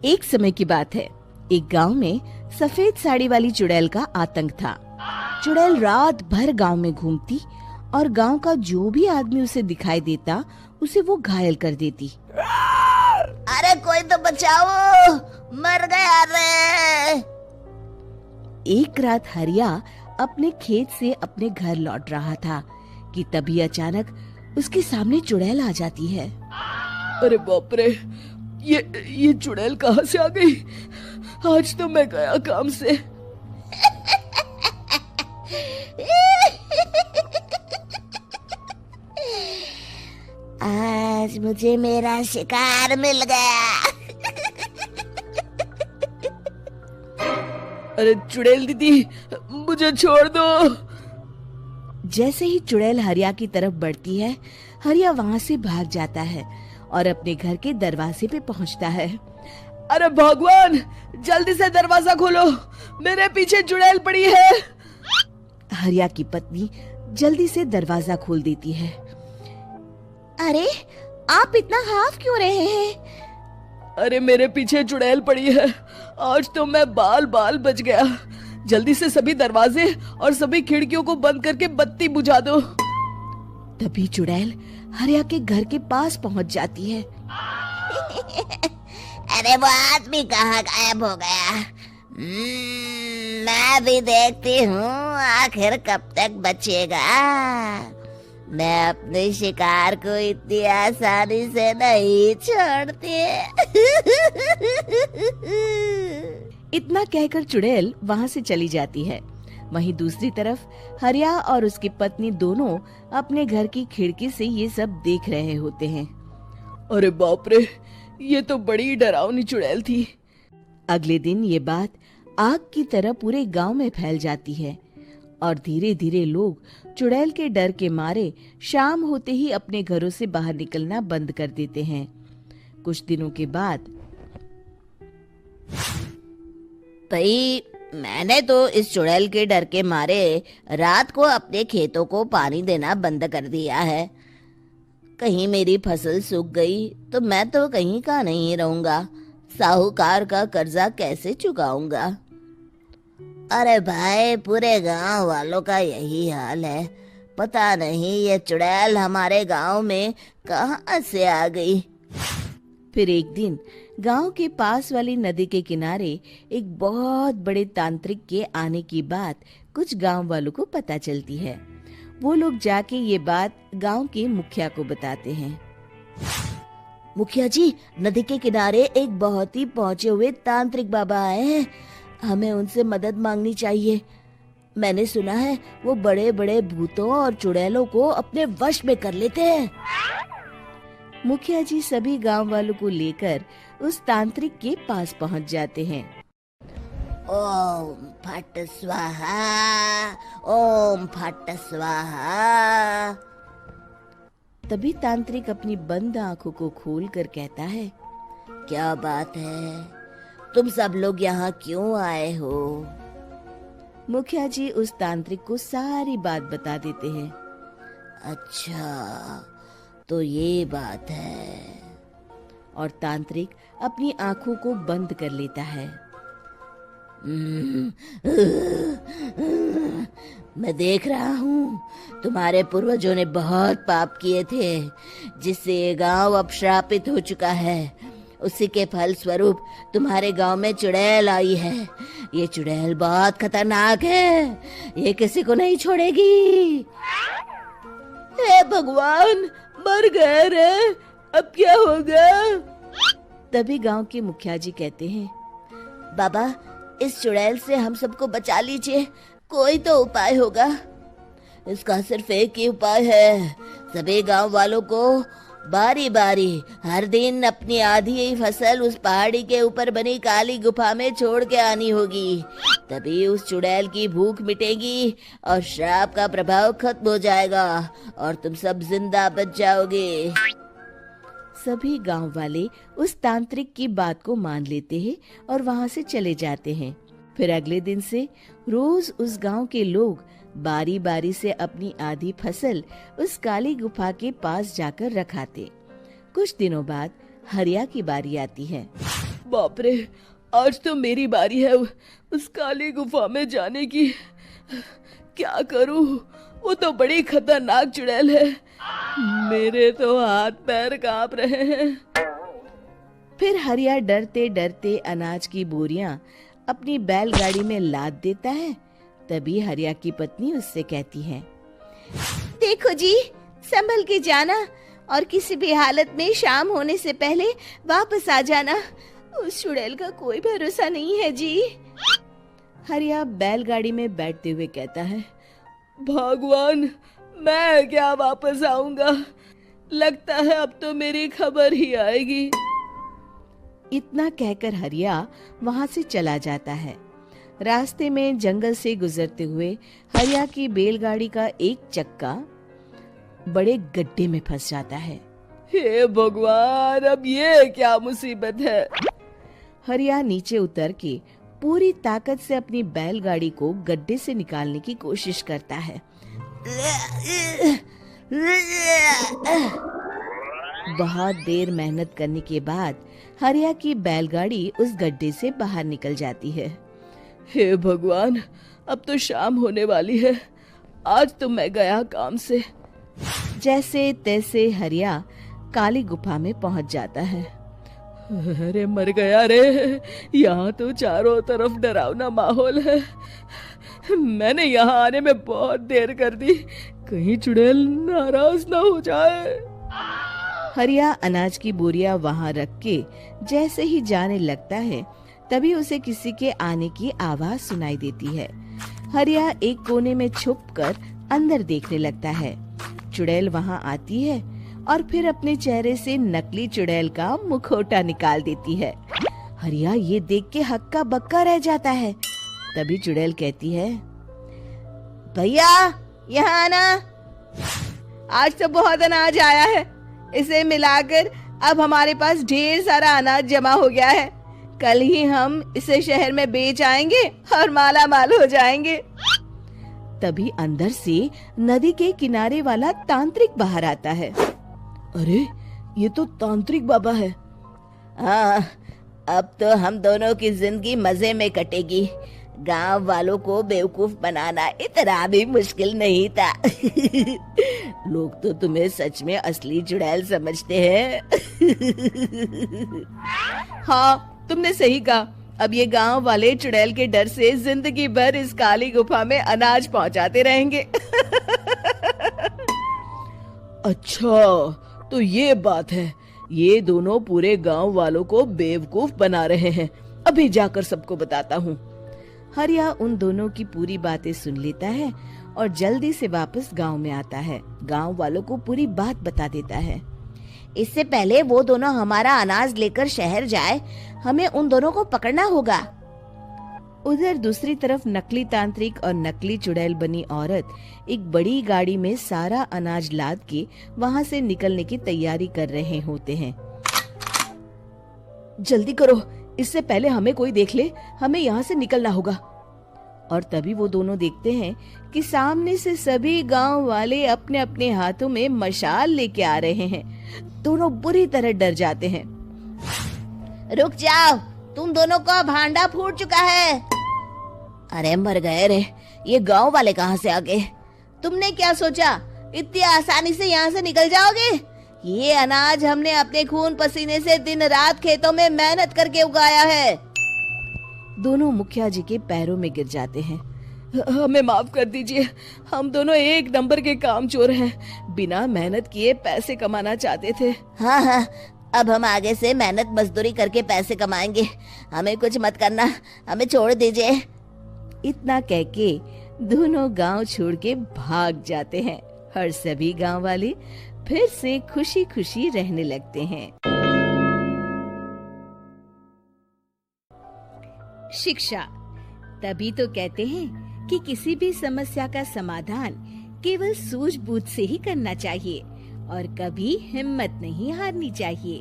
एक समय की बात है। एक गांव में सफेद साड़ी वाली चुड़ैल का आतंक था। चुड़ैल रात भर गांव में घूमती और गांव का जो भी आदमी उसे दिखाई देता उसे वो घायल कर देती। अरे कोई तो बचाओ, मर गया रे। एक रात हरिया अपने खेत से अपने घर लौट रहा था कि तभी अचानक उसके सामने चुड़ैल आ जाती है। अरे बाप रे, ये चुड़ैल कहाँ से आ गई? आज तो मैं गया काम से। आज मुझे मेरा शिकार मिल गया। अरे चुड़ैल दीदी, मुझे छोड़ दो। जैसे ही चुड़ैल हरिया की तरफ बढ़ती है, हरिया वहाँ से भाग जाता है और अपने घर के दरवाजे पे पहुँचता है। अरे भगवान, जल्दी से दरवाजा खोलो, मेरे पीछे चुड़ैल पड़ी है। हरिया की पत्नी जल्दी से दरवाजा खोल देती है। अरे आप इतना हाफ क्यों रहे हैं? अरे मेरे पीछे चुड़ैल पड़ी है, आज तो मैं बाल बाल बच गया। जल्दी से सभी दरवाजे और सभी खिड़कियों को बंद करके बत्ती बुझा दो। तभी चुड़ैल हरिया के घर के पास पहुंच जाती है। अरे वो आदमी कहाँ गायब हो गया? मैं भी देखती हूँ आखिर कब तक बचेगा। मैं अपने शिकार को इतनी आसानी से नहीं छोड़ती। इतना कहकर चुड़ैल वहाँ से चली जाती है। वहीं दूसरी तरफ हरिया और उसकी पत्नी दोनों अपने घर की खिड़की से ये सब देख रहे होते हैं। अरे बाप रे, ये तो बड़ी डरावनी चुड़ैल थी। अगले दिन ये बात आग की तरह पूरे गांव में फैल जाती है और धीरे धीरे लोग चुड़ैल के डर के मारे शाम होते ही अपने घरों से बाहर निकलना बंद कर देते हैं। कुछ दिनों के बाद भाई, मैंने तो इस चुड़ैल के डर के मारे रात को अपने खेतों को पानी देना बंद कर दिया है। कहीं मेरी फसल सूख गई तो मैं तो कहीं का नहीं रहूंगा। साहूकार का कर्जा कैसे चुकाऊंगा? अरे भाई, पूरे गांव वालों का यही हाल है। पता नहीं ये चुड़ैल हमारे गांव में कहां से आ गई। फिर एक दिन गांव के पास वाली नदी के किनारे एक बहुत बड़े तांत्रिक के आने की बात कुछ गांव वालों को पता चलती है। वो लोग जाके ये बात गांव के मुखिया को बताते हैं। मुखिया जी, नदी के किनारे एक बहुत ही पहुंचे हुए तांत्रिक बाबा आए हैं। हमें उनसे मदद मांगनी चाहिए। मैंने सुना है वो बड़े बड़े भूतों और चुड़ैलों को अपने वश में कर लेते हैं। मुखिया जी सभी गांव वालों को लेकर उस तांत्रिक के पास पहुंच जाते हैं। ओम फट स्वाहा, ओम फट स्वाहा। तभी तांत्रिक अपनी बंद आंखों को खोलकर कहता है, क्या बात है? तुम सब लोग यहाँ क्यों आए हो? मुखिया जी उस तांत्रिक को सारी बात बता देते हैं। अच्छा, तो ये बात है। और तांत्रिक अपनी आंखों को बंद कर लेता है। मैं देख रहा हूँ तुम्हारे पूर्वजों ने बहुत पाप किए थे, जिससे ये गांव अब श्रापित हो चुका है। उसी के फल स्वरूप तुम्हारे गांव में चुड़ैल आई है। ये चुड़ैल बहुत खतरनाक है, ये किसी को नहीं छोड़ेगी। हे भगवान, मर गए रे, अब क्या होगा? तभी गांव के मुखिया जी कहते हैं, बाबा, इस चुड़ैल से हम सबको बचा लीजिए। कोई तो उपाय होगा। इसका सिर्फ एक ही उपाय है। सभी गांव वालों को बारी बारी हर दिन अपनी आधी फसल उस पहाड़ी के ऊपर बनी काली गुफा में छोड़ के आनी होगी। तभी उस चुड़ैल की भूख मिटेगी और श्राप का प्रभाव खत्म हो जाएगा और तुम सब जिंदा बच जाओगे। सभी गांव वाले उस तांत्रिक की बात को मान लेते हैं और वहां से चले जाते हैं। फिर अगले दिन से रोज उस गांव के लोग बारी बारी से अपनी आधी फसल उस काली गुफा के पास जाकर रखाते। कुछ दिनों बाद हरिया की बारी आती है। बाप रे, आज तो मेरी बारी है उस काली गुफा में जाने की। क्या करूं, वो तो बड़ी खतरनाक चुड़ैल है। मेरे तो हाथ पैर कांप रहे हैं। फिर हरिया डरते डरते अनाज की बोरियां अपनी बैलगाड़ी में लाद देता है। तभी हरिया की पत्नी उससे कहती है, देखो जी, संभल के जाना और किसी भी हालत में शाम होने से पहले वापस आ जाना। उस चुड़ैल का कोई भरोसा नहीं है जी। हरिया बैलगाड़ी में बैठते हुए कहता है, भगवान, मैं क्या वापस आऊंगा? लगता है अब तो मेरी खबर ही आएगी। इतना कहकर हरिया वहां से चला जाता है। रास्ते में जंगल से गुजरते हुए हरिया की बैलगाड़ी का एक चक्का बड़े गड्ढे में फंस जाता है। हे भगवान, अब ये क्या मुसीबत है? हरिया नीचे उतर के पूरी ताकत से अपनी बैलगाड़ी को गड्ढे से निकालने की कोशिश करता है। बहुत देर मेहनत करने के बाद हरिया की बैलगाड़ी उस गड्ढे से बाहर निकल जाती है। हे भगवान, अब तो शाम होने वाली है। आज तो मैं गया काम से। जैसे तैसे हरिया काली गुफा में पहुंच जाता है। अरे मर गया रे, यहाँ तो चारों तरफ डरावना माहौल है। मैंने यहाँ आने में बहुत देर कर दी, कहीं चुड़ैल नाराज ना हो जाए। हरिया अनाज की बोरिया वहां रख के जैसे ही जाने लगता है, तभी उसे किसी के आने की आवाज सुनाई देती है। हरिया एक कोने में छुपकर अंदर देखने लगता है। चुड़ैल वहां आती है और फिर अपने चेहरे से नकली चुड़ैल का मुखौटा निकाल देती है। हरिया ये देख के हक्का बक्का रह जाता है। तभी चुड़ैल कहती है, भैया यहाँ आना। आज तो बहुत अनाज आया है, इसे मिलाकर अब हमारे पास ढेर सारा अनाज जमा हो गया है। कल ही हम इसे शहर में बेच आएंगे और माला माल हो जाएंगे। तभी अंदर से नदी के किनारे वाला तांत्रिक बाहर आता है। अरे, ये तो तांत्रिक बाबा है। हाँ, अब तो हम दोनों की जिंदगी मजे में कटेगी। गांव वालों को बेवकूफ बनाना इतना भी मुश्किल नहीं था। लोग तो तुम्हें सच में असली चुड़ैल समझते हैं। हाँ, तुमने सही कहा। अब ये गांव वाले चुड़ैल के डर से जिंदगी भर इस काली गुफा में अनाज पहुंचाते रहेंगे। अच्छा, तो ये बात है। ये दोनों पूरे गांव वालों को बेवकूफ बना रहे हैं। अभी जाकर सबको बताता हूँ। हरिया उन दोनों की पूरी बातें सुन लेता है और जल्दी से वापस गांव में आता है। गांव वालों को पूरी बात बता देता है। इससे पहले वो दोनों हमारा अनाज लेकर शहर जाए, हमें उन दोनों को पकड़ना होगा। उधर दूसरी तरफ नकली तांत्रिक और नकली चुड़ैल बनी औरत एक बड़ी गाड़ी में सारा अनाज लाद के वहां से निकलने की तैयारी कर रहे होते हैं। जल्दी करो, इससे पहले हमें कोई देख ले। हमें यहाँ से निकलना होगा। और तभी वो दोनों देखते हैं कि सामने से सभी गांव वाले अपने अपने हाथों में मशाल लेके आ रहे हैं। दोनों बुरी तरह डर जाते हैं। रुक जाओ, तुम दोनों का भांडा फूट चुका है। अरे मर गए रे, ये गांव वाले कहाँ से आ गए? तुमने क्या सोचा इतनी आसानी से यहाँ से निकल जाओगे? ये अनाज हमने अपने खून पसीने से दिन रात खेतों में मेहनत करके उगाया है। दोनों मुखिया जी के पैरों में गिर जाते हैं। हमें माफ कर दीजिए, हम दोनों एक नंबर के कामचोर हैं। बिना मेहनत किए पैसे कमाना चाहते थे। हाँ हाँ, अब हम आगे से मेहनत मजदूरी करके पैसे कमाएंगे। हमें कुछ मत करना, हमें छोड़ दीजिए। इतना कह के दोनों गांव छोड़ के भाग जाते हैं और सभी गांव वाले फिर से खुशी खुशी रहने लगते हैं। शिक्षा, तभी तो कहते हैं कि किसी भी समस्या का समाधान केवल सूझबूझ से ही करना चाहिए और कभी हिम्मत नहीं हारनी चाहिए।